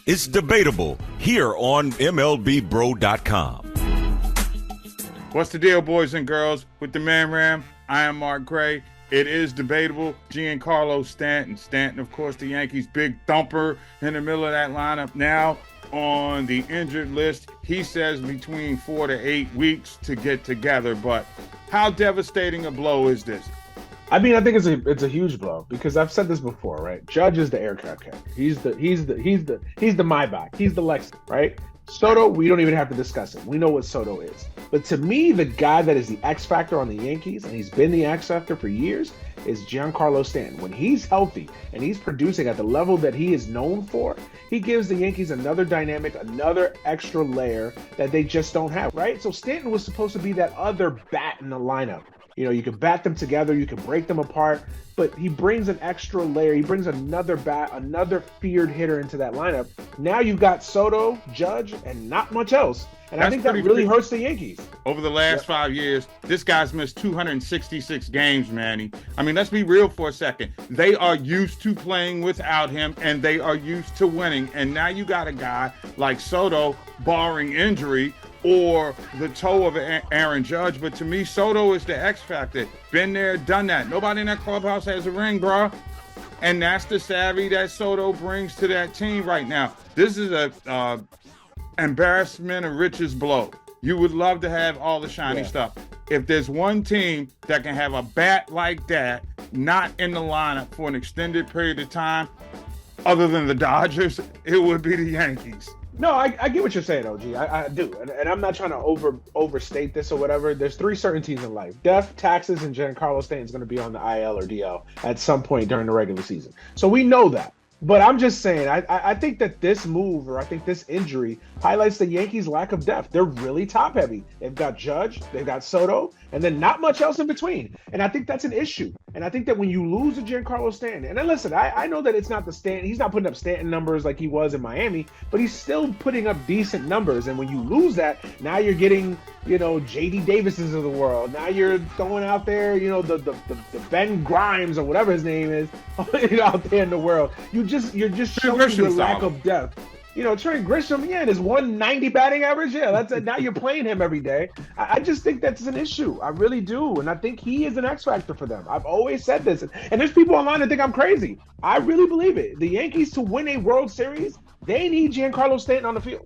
It's debatable here on MLBbro.com. What's the deal, boys and girls? With the Man Ram, I am Mark Gray. It is debatable. Giancarlo Stanton. Stanton, of course, the Yankees' big thumper in the middle of that lineup. Now on the injured list, he says between 4 to 8 weeks to get together. But how devastating a blow is this? I mean, I think it's a huge blow because I've said this before, right? Judge is the aircraft carrier. He's the Maybach. He's the Lexus, right? Soto, we don't even have to discuss it. We know what Soto is. But to me, the guy that is the X factor on the Yankees, and he's been the X factor for years, is Giancarlo Stanton. When he's healthy and he's producing at the level that he is known for, he gives the Yankees another dynamic, another extra layer that they just don't have, right? So Stanton was supposed to be that other bat in the lineup. You know, you can bat them together, you can break them apart, but he brings an extra layer. He brings another bat, another feared hitter into that lineup. Now you've got Soto, Judge, and not much else. And I think that really hurts the Yankees. Over the last 5 years, this guy's missed 266 games, Manny. I mean, let's be real for a second. They are used to playing without him, and they are used to winning. And now you got a guy like Soto, barring injury, or the toe of Aaron Judge. But to me, Soto is the X factor. Been there, done that. Nobody in that clubhouse has a ring, bro. And that's the savvy that Soto brings to that team right now. This is a embarrassment of riches blow. You would love to have all the shiny stuff. If there's one team that can have a bat like that not in the lineup for an extended period of time, other than the Dodgers, it would be the Yankees. No, I get what you're saying, OG. I do. And I'm not trying to overstate this or whatever. There's three certainties in life. Death, taxes, and Giancarlo Stanton is going to be on the IL or DL at some point during the regular season. So we know that. But I'm just saying, I think that this move, or I think this injury, highlights the Yankees' lack of depth. They're really top-heavy. They've got Judge, they've got Soto, and then not much else in between. And I think that's an issue. And I think that when you lose a Giancarlo Stanton, and then listen, I know that it's not the Stanton, he's not putting up Stanton numbers like he was in Miami, but he's still putting up decent numbers. And when you lose that, now you're getting, you know, J.D. Davises of the world. Now you're throwing out there, you know, the Ben Grimes or whatever his name is out there in the world. You're just showing the lack of depth. You know, Trent Grisham, yeah, his 190 batting average, yeah, that's it. Now you're playing him every day. I just think that's an issue. I really do. And I think he is an X factor for them. I've always said this. And there's people online that think I'm crazy. I really believe it. The Yankees, to win a World Series, they need Giancarlo Stanton on the field.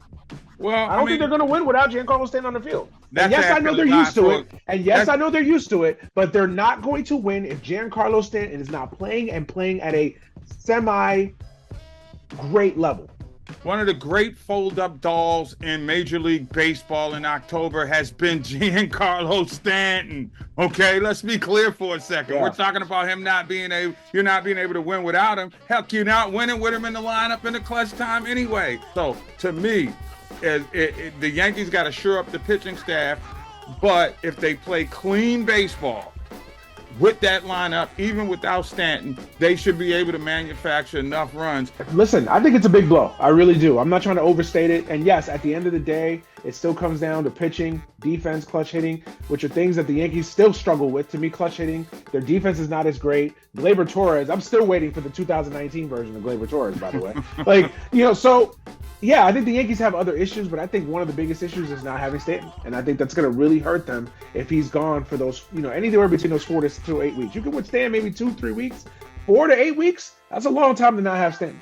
Well, I don't think they're going to win without Giancarlo Stanton on the field. And yes, I know they're used to it. And yes, I know they're used to it. But they're not going to win if Giancarlo Stanton is not playing at a semi-great level. One of the great fold-up dolls in Major League Baseball in October has been Giancarlo Stanton. Okay, let's be clear for a second. Yeah. We're talking about him not being able to win without him. Heck, you're not winning with him in the lineup in the clutch time anyway. So, to me, the Yankees got to shore up the pitching staff, but if they play clean baseball with that lineup, even without Stanton, they should be able to manufacture enough runs. Listen, I think it's a big blow. I really do. I'm not trying to overstate it. And yes, at the end of the day, it still comes down to pitching, defense, clutch hitting, which are things that the Yankees still struggle with. To me, clutch hitting, their defense is not as great. Gleyber Torres, I'm still waiting for the 2019 version of Gleyber Torres, by the way. So yeah, I think the Yankees have other issues, but I think one of the biggest issues is not having Stanton. And I think that's going to really hurt them if he's gone for those, anywhere between those 4 to 8 weeks. You can withstand maybe 2-3 weeks. 4 to 8 weeks, that's a long time to not have Stanton.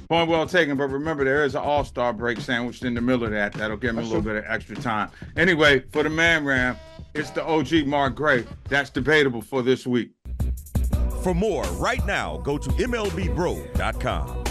Point well taken, but remember, there is an all-star break sandwiched in the middle of that. That'll give me a little bit of extra time. Anyway, for the Man Ram, it's the OG Mark Gray. That's debatable for this week. For more, right now, go to MLBbro.com.